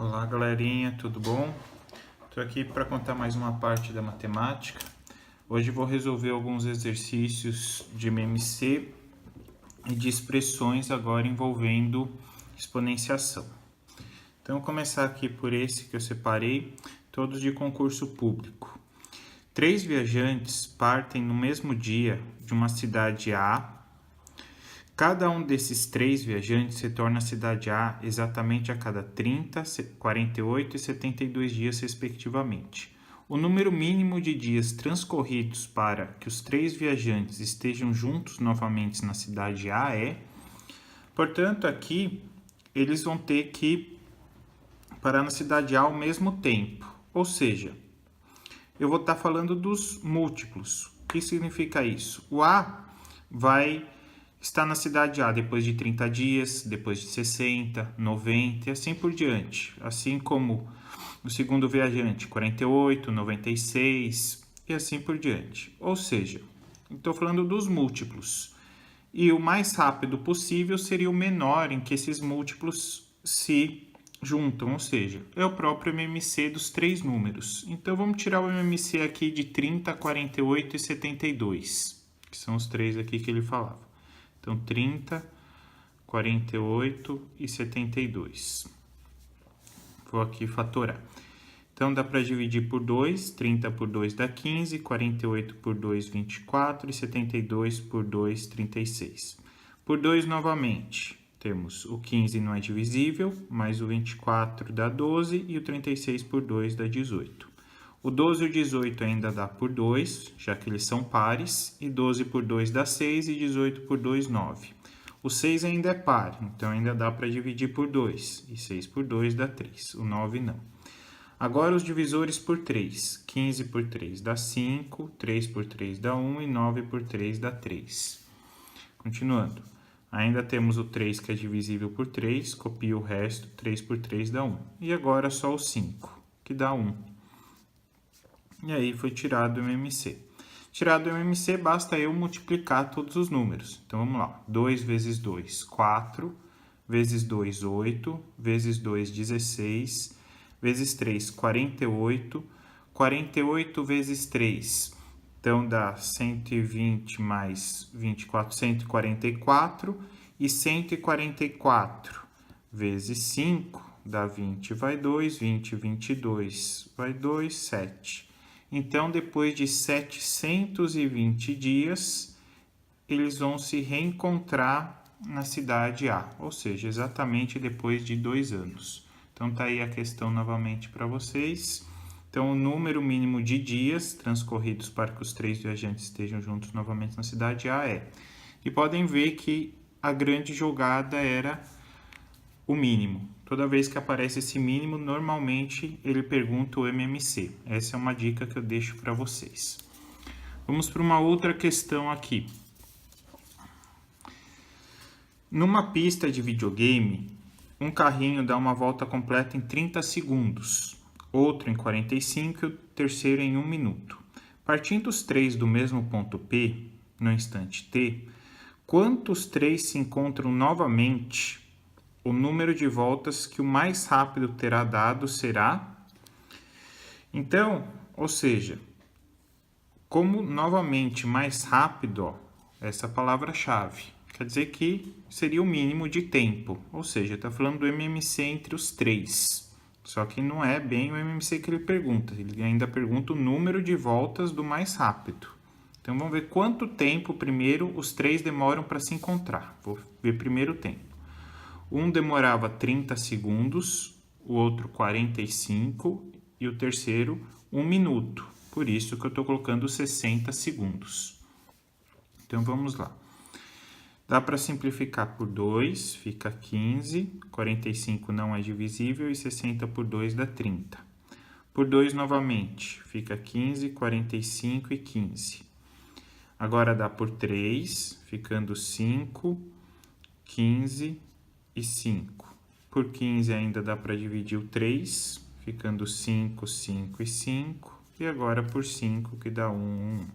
Olá, galerinha, tudo bom? Estou aqui para contar mais uma parte da matemática. Hoje vou resolver alguns exercícios de MMC e de expressões agora envolvendo exponenciação. Então, vou começar aqui por esse que eu separei, todos de concurso público. 3 viajantes partem no mesmo dia de uma cidade A. Cada um desses 3 viajantes retorna à cidade A exatamente a cada 30, 48 e 72 dias, respectivamente. O número mínimo de dias transcorridos para que os 3 viajantes estejam juntos novamente na cidade A é... Portanto, aqui eles vão ter que parar na cidade A ao mesmo tempo. Ou seja, eu vou estar falando dos múltiplos. O que significa isso? O A vai estar na cidade A depois de 30 dias, depois de 60, 90 e assim por diante. Assim como o segundo viajante, 48, 96 e assim por diante. Ou seja, estou falando dos múltiplos. E o mais rápido possível seria o menor em que esses múltiplos se juntam, ou seja, é o próprio MMC dos 3 números. Então, vamos tirar o MMC aqui de 30, 48 e 72, que são os 3 aqui que ele falava. Então, 30, 48 e 72. Vou aqui fatorar. Então, dá para dividir por 2. 30 por 2 dá 15, 48 por 2, 24 e 72 por 2, 36. Por 2, novamente, temos o 15 não é divisível, mais o 24 dá 12 e o 36 por 2 dá 18. O 12 e o 18 ainda dá por 2, já que eles são pares, e 12 por 2 dá 6 e 18 por 2, 9. O 6 ainda é par, então ainda dá para dividir por 2, e 6 por 2 dá 3, o 9 não. Agora os divisores por 3, 15 por 3 dá 5, 3 por 3 dá 1 e 9 por 3 dá 3. Continuando, ainda temos o 3 que é divisível por 3, copia o resto, 3 por 3 dá 1. E agora só o 5, que dá 1. E aí foi tirado o MMC. Tirado o MMC, basta eu multiplicar todos os números. Então, vamos lá. 2 vezes 2, 4. Vezes 2, 8. Vezes 2, 16. Vezes 3, 48. 48 vezes 3. Então, dá 120 mais 24, 144. E 144 vezes 5 dá 20, vai 2. 20, 22, vai 2, 7. Então, depois de 720 dias, eles vão se reencontrar na cidade A, ou seja, exatamente depois de 2 anos. Então, tá aí a questão novamente para vocês. Então, o número mínimo de dias transcorridos para que os 3 viajantes estejam juntos novamente na cidade A é... E podem ver que a grande jogada era o mínimo. Toda vez que aparece esse mínimo, normalmente ele pergunta o MMC. Essa é uma dica que eu deixo para vocês. Vamos para uma outra questão aqui. Numa pista de videogame, um carrinho dá uma volta completa em 30 segundos, outro em 45 e o terceiro em 1 minuto. Partindo os 3 do mesmo ponto P, no instante T, quantos 3 se encontram novamente? O número de voltas que o mais rápido terá dado será... Então, ou seja, como novamente mais rápido, ó, essa palavra-chave, quer dizer que seria o mínimo de tempo, ou seja, está falando do MMC entre os 3. Só que não é bem o MMC que ele pergunta, ele ainda pergunta o número de voltas do mais rápido. Então, vamos ver quanto tempo primeiro os 3 demoram para se encontrar. Vou ver primeiro o tempo. Um demorava 30 segundos, o outro 45 e o terceiro 1 minuto. Por isso que eu estou colocando 60 segundos. Então, vamos lá. Dá para simplificar por 2, fica 15. 45 não é divisível e 60 por 2 dá 30. Por 2 novamente, fica 15, 45 e 15. Agora dá por 3, ficando 5, 15 e 5. Por 15 ainda dá para dividir o 3, ficando 5, 5 e 5. E agora por 5, que dá 1, 1.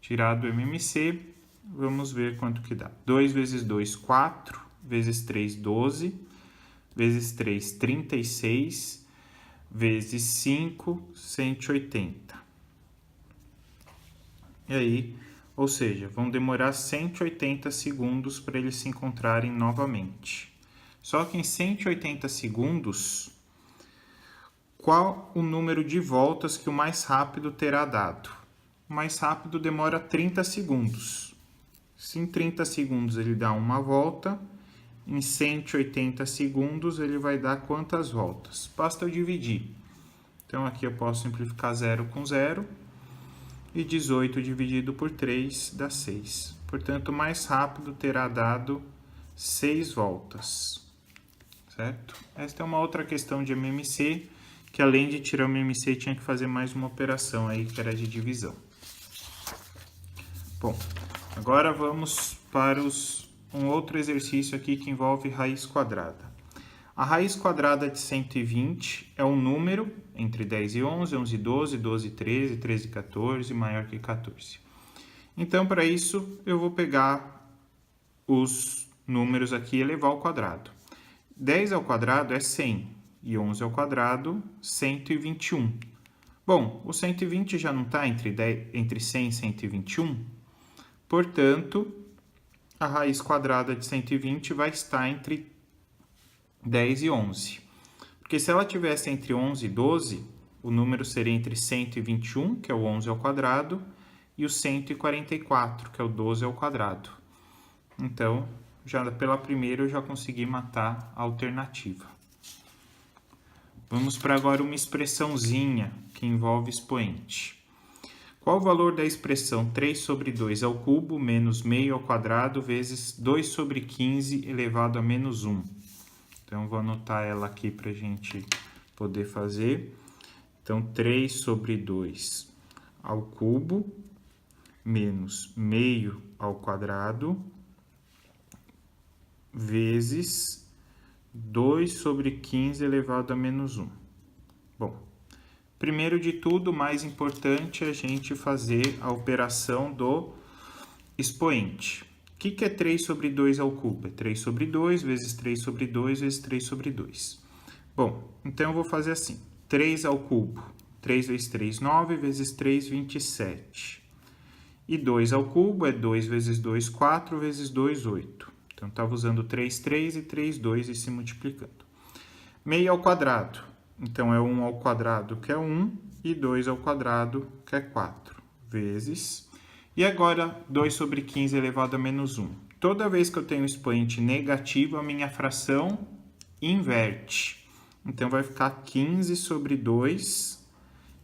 Tirado o MMC, vamos ver quanto que dá. 2 vezes 2, 4. Vezes 3, 12. vezes 3, 36, vezes 5, 180. E aí, ou seja, vão demorar 180 segundos para eles se encontrarem novamente. Só que em 180 segundos, qual o número de voltas que o mais rápido terá dado? O mais rápido demora 30 segundos. Se em 30 segundos ele dá uma volta, em 180 segundos ele vai dar quantas voltas? Basta eu dividir. Então aqui eu posso simplificar 0 com 0. E 18 dividido por 3 dá 6. Portanto, o mais rápido terá dado 6 voltas. Certo? Esta é uma outra questão de MMC, que além de tirar o MMC, tinha que fazer mais uma operação aí, que era de divisão. Bom, agora vamos para um outro exercício aqui que envolve raiz quadrada. A raiz quadrada de 120 é um número entre 10 e 11, 11 e 12, 12 e 13, 13 e 14, maior que 14. Então, para isso, eu vou pegar os números aqui e elevar ao quadrado. 10 ao quadrado é 100 e 11 ao quadrado, 121. Bom, o 120 já não está entre 100 e 121, portanto, a raiz quadrada de 120 vai estar entre 10 e 11. Porque se ela tivesse entre 11 e 12, o número seria entre 121, que é o 11 ao quadrado, e o 144, que é o 12 ao quadrado. Então, já pela primeira eu já consegui matar a alternativa. Vamos para agora uma expressãozinha que envolve expoente. Qual o valor da expressão 3 sobre 2 ao cubo menos meio ao quadrado vezes 2 sobre 15 elevado a menos 1? Então, vou anotar ela aqui para a gente poder fazer. Então, 3 sobre 2 ao cubo menos meio ao quadrado vezes 2 sobre 15 elevado a menos 1. Bom, primeiro de tudo, o mais importante é a gente fazer a operação do expoente. O que é 3 sobre 2 ao cubo? É 3 sobre 2 vezes 3 sobre 2 vezes 3 sobre 2. Bom, então eu vou fazer assim. 3 ao cubo. 3 vezes 3, 9, vezes 3, 27. E 2 ao cubo é 2 vezes 2, 4, vezes 2, 8. Então, estava usando 3, 3 e 3, 2 e se multiplicando. Meio ao quadrado. Então, é 1 ao quadrado, que é 1, e 2 ao quadrado, que é 4, vezes... E agora, 2 sobre 15 elevado a menos 1. Toda vez que eu tenho expoente negativo, a minha fração inverte. Então, vai ficar 15 sobre 2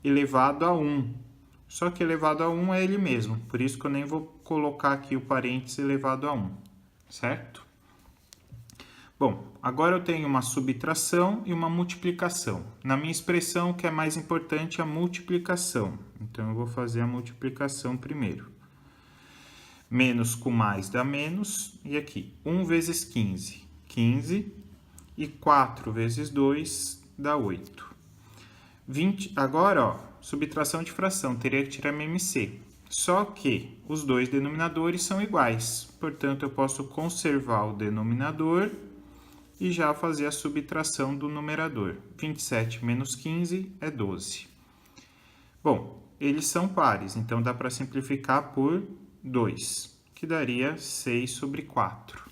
elevado a 1. Só que elevado a 1 é ele mesmo. Por isso que eu nem vou colocar aqui o parênteses elevado a 1. Certo? Bom, agora eu tenho uma subtração e uma multiplicação. Na minha expressão, o que é mais importante é a multiplicação. Então, eu vou fazer a multiplicação primeiro. Menos com mais dá menos. E aqui, 1 vezes 15, 15. E 4 vezes 2 dá 8. 20, agora, ó, subtração de fração, teria que tirar MMC. Só que os dois denominadores são iguais. Portanto, eu posso conservar o denominador e já fazer a subtração do numerador. 27 menos 15 é 12. Bom, eles são pares, então dá para simplificar por 2, que daria 6 sobre 4.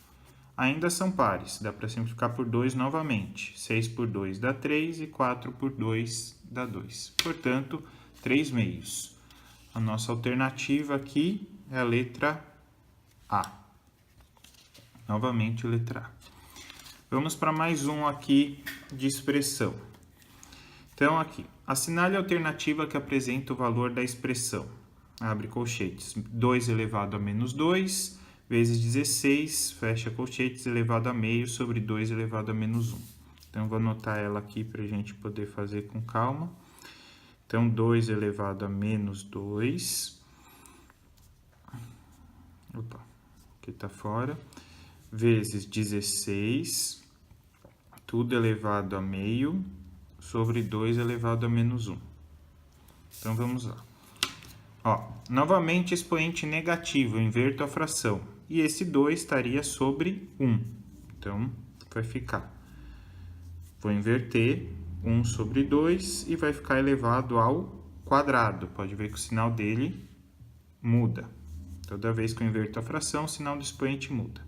Ainda são pares, dá para simplificar por 2 novamente. 6 por 2 dá 3 e 4 por 2 dá 2. Portanto, 3 meios. A nossa alternativa aqui é a letra A. Novamente, letra A. Vamos para mais um aqui de expressão. Então, aqui, assinale a alternativa que apresenta o valor da expressão. Abre colchetes. 2 elevado a menos 2, vezes 16, fecha colchetes, elevado a meio sobre 2 elevado a menos 1. Então, vou anotar ela aqui para a gente poder fazer com calma. Então, 2 elevado a menos 2. Opa, aqui está fora. Vezes 16, tudo elevado a meio, sobre 2 elevado a menos 1. Então, vamos lá. Ó, novamente, expoente negativo, eu inverto a fração. E esse 2 estaria sobre 1. Então, vai ficar Vou inverter 1 sobre 2 e vai ficar elevado ao quadrado. Pode ver que o sinal dele muda. Toda vez que eu inverto a fração, o sinal do expoente muda.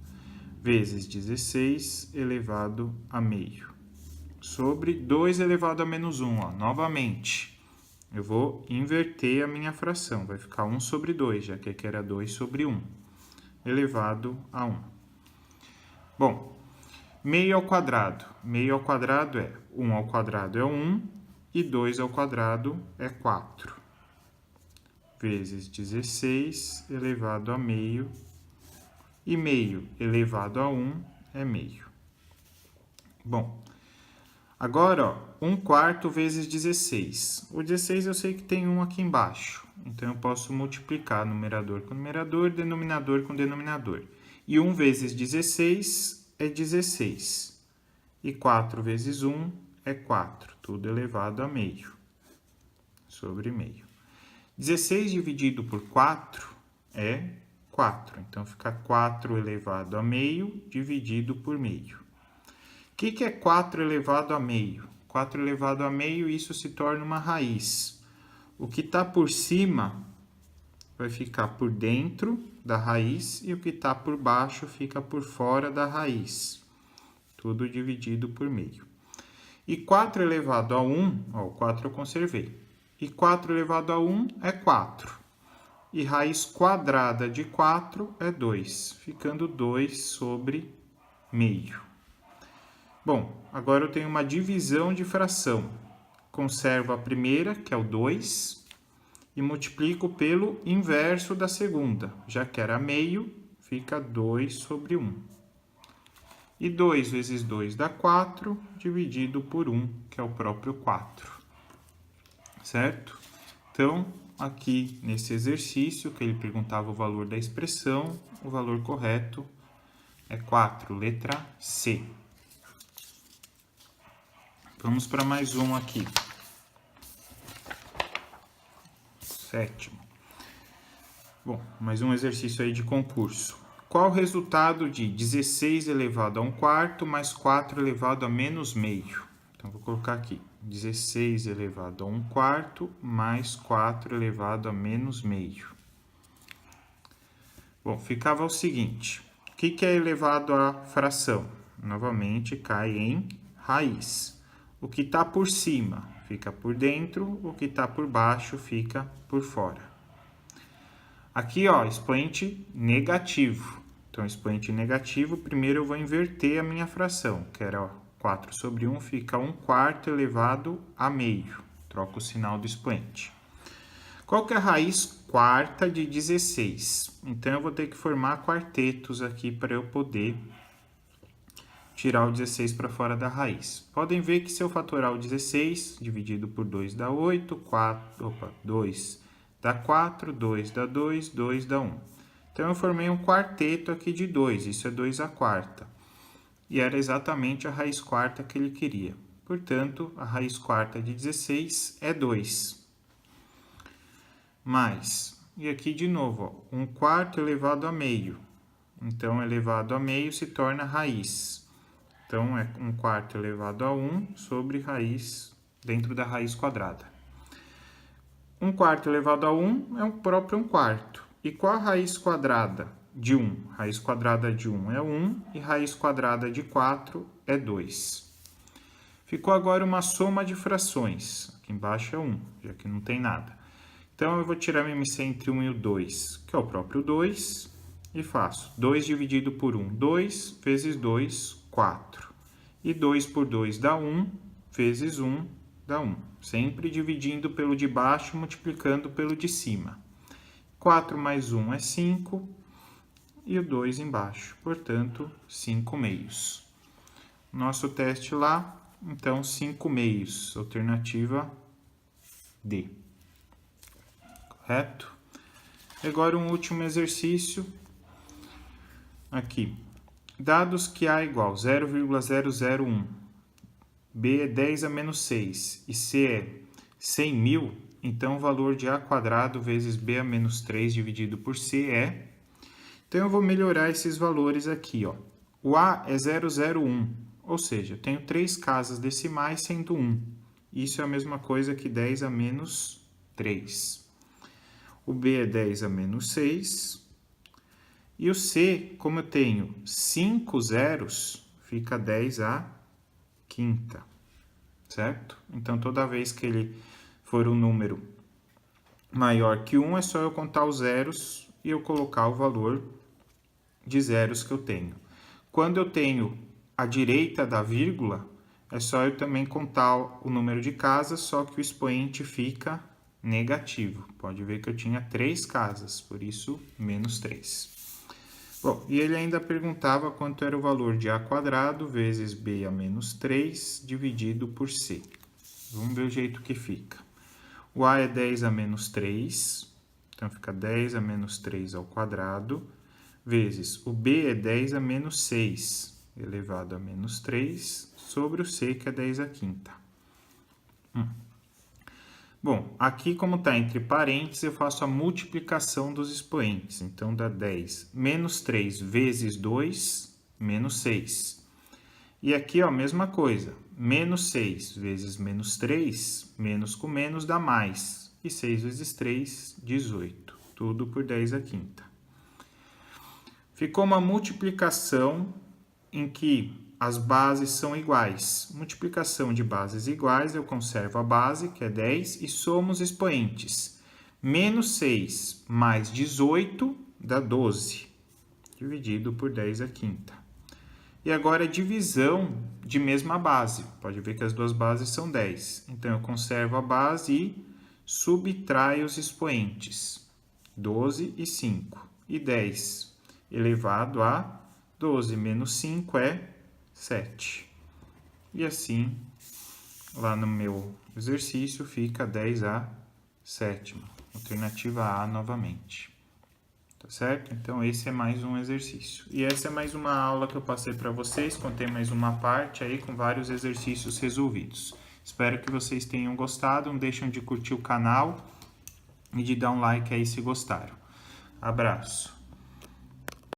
Vezes 16 elevado a meio. Sobre 2 elevado a menos 1, ó. Novamente, eu vou inverter a minha fração. Vai ficar 1 sobre 2, já que aqui era 2 sobre 1, elevado a 1. Bom, meio ao quadrado. Meio ao quadrado é 1 ao quadrado é 1 e 2 ao quadrado é 4. Vezes 16 elevado a meio. E meio elevado a 1 é meio. Bom, agora, ó, 1/4 vezes 16. O 16 eu sei que tem 1 aqui embaixo. Então, eu posso multiplicar numerador com numerador, denominador com denominador. E 1 vezes 16 é 16. E 4 vezes 1 é 4. Tudo elevado a meio. Sobre meio. 16 dividido por 4 é 4. Então, fica 4 elevado a meio dividido por meio. O que é 4 elevado a meio? 4 elevado a meio, isso se torna uma raiz. O que está por cima vai ficar por dentro da raiz e o que está por baixo fica por fora da raiz. Tudo dividido por meio. E 4 elevado a 1, ó, o 4 eu conservei. E 4 elevado a 1 é 4. E raiz quadrada de 4 é 2, ficando 2 sobre meio. Bom, agora eu tenho uma divisão de fração. Conservo a primeira, que é o 2, e multiplico pelo inverso da segunda. Já que era meio, fica 2 sobre 1. E 2 vezes 2 dá 4, dividido por 1, que é o próprio 4. Certo? Então, aqui nesse exercício, que ele perguntava o valor da expressão, o valor correto é 4, letra C. Vamos para mais um aqui. 7º. Bom, mais um exercício aí de concurso. Qual o resultado de 16 elevado a 1/4 mais 4 elevado a menos meio? Então, vou colocar aqui. 16 elevado a 1/4 mais 4 elevado a menos meio. Bom, ficava o seguinte. O que é elevado à fração? Novamente, cai em raiz. O que está por cima fica por dentro, o que está por baixo fica por fora. Aqui, ó, expoente negativo. Então, expoente negativo, primeiro eu vou inverter a minha fração, que era, ó, 4 sobre 1 fica 1/4 elevado a meio. Troco o sinal do expoente. Qual que é a raiz quarta de 16? Então, eu vou ter que formar quartetos aqui para eu poder tirar o 16 para fora da raiz. Podem ver que se eu fatorar o 16, dividido por 2 dá 8, 2 dá 4, 2 dá 2, 2 dá 1. Então, eu formei um quarteto aqui de 2, isso é 2/4. E era exatamente a raiz quarta que ele queria. Portanto, a raiz quarta de 16 é 2. Mais, e aqui de novo, ó, 1/4 elevado a meio. Então, elevado a meio se torna raiz. Então, é 1/4 elevado a 1 sobre raiz, dentro da raiz quadrada. 1/4 elevado a 1 é o próprio 1/4. E qual a raiz quadrada de 1? Raiz quadrada de 1 é 1 e raiz quadrada de 4 é 2. Ficou agora uma soma de frações. Aqui embaixo é 1, já que não tem nada. Então, eu vou tirar a MC entre 1 e o 2, que é o próprio 2, e faço 2 dividido por 1, 2 vezes 2, 4. E 2 por 2 dá 1, vezes 1 dá 1. Sempre dividindo pelo de baixo, multiplicando pelo de cima. 4 mais 1 é 5, e o 2 embaixo. Portanto, 5 meios. Nosso teste lá, então, 5 meios. Alternativa D. Correto? Agora, um último exercício. Aqui. Dados que A igual 0,001, B é 10 a menos 6 e C é 100.000, então o valor de A quadrado vezes B a menos 3 dividido por C é... Então, eu vou melhorar esses valores aqui, ó. O A é 001, ou seja, eu tenho 3 casas decimais sendo 1. Isso é a mesma coisa que 10 a menos 3. O B é 10 a menos 6. E o C, como eu tenho 5 zeros, fica 10 a quinta, certo? Então, toda vez que ele for um número maior que 1, é só eu contar os zeros e eu colocar o valor de zeros que eu tenho. Quando eu tenho à direita da vírgula, é só eu também contar o número de casas, só que o expoente fica negativo. Pode ver que eu tinha 3 casas, por isso, menos 3. Bom, e ele ainda perguntava quanto era o valor de a quadrado vezes b a menos 3 dividido por c. Vamos ver o jeito que fica. O a é 10 a menos 3, então fica 10 a menos 3 ao quadrado, vezes o b é 10 a menos 6 elevado a menos 3, sobre o c, que é 10 a quinta. Bom, aqui como está entre parênteses, eu faço a multiplicação dos expoentes. Então, dá 10 menos 3 vezes 2, menos 6. E aqui, ó, mesma coisa. Menos 6 vezes menos 3, menos com menos dá mais. E 6 vezes 3, 18. Tudo por 10 a quinta. Ficou uma multiplicação em que as bases são iguais. Multiplicação de bases iguais, eu conservo a base, que é 10, e somo os expoentes. Menos 6 mais 18 dá 12, dividido por 10 a quinta. E agora a divisão de mesma base. Pode ver que as duas bases são 10. Então, eu conservo a base e subtraio os expoentes. 12 e 5. E 10 elevado a 12 menos 5 é 7. E assim, lá no meu exercício, fica 10 a sétima. Alternativa A novamente. Tá certo? Então, esse é mais um exercício. E essa é mais uma aula que eu passei para vocês. Contei mais uma parte aí com vários exercícios resolvidos. Espero que vocês tenham gostado. Não deixem de curtir o canal e de dar um like aí se gostaram. Abraço.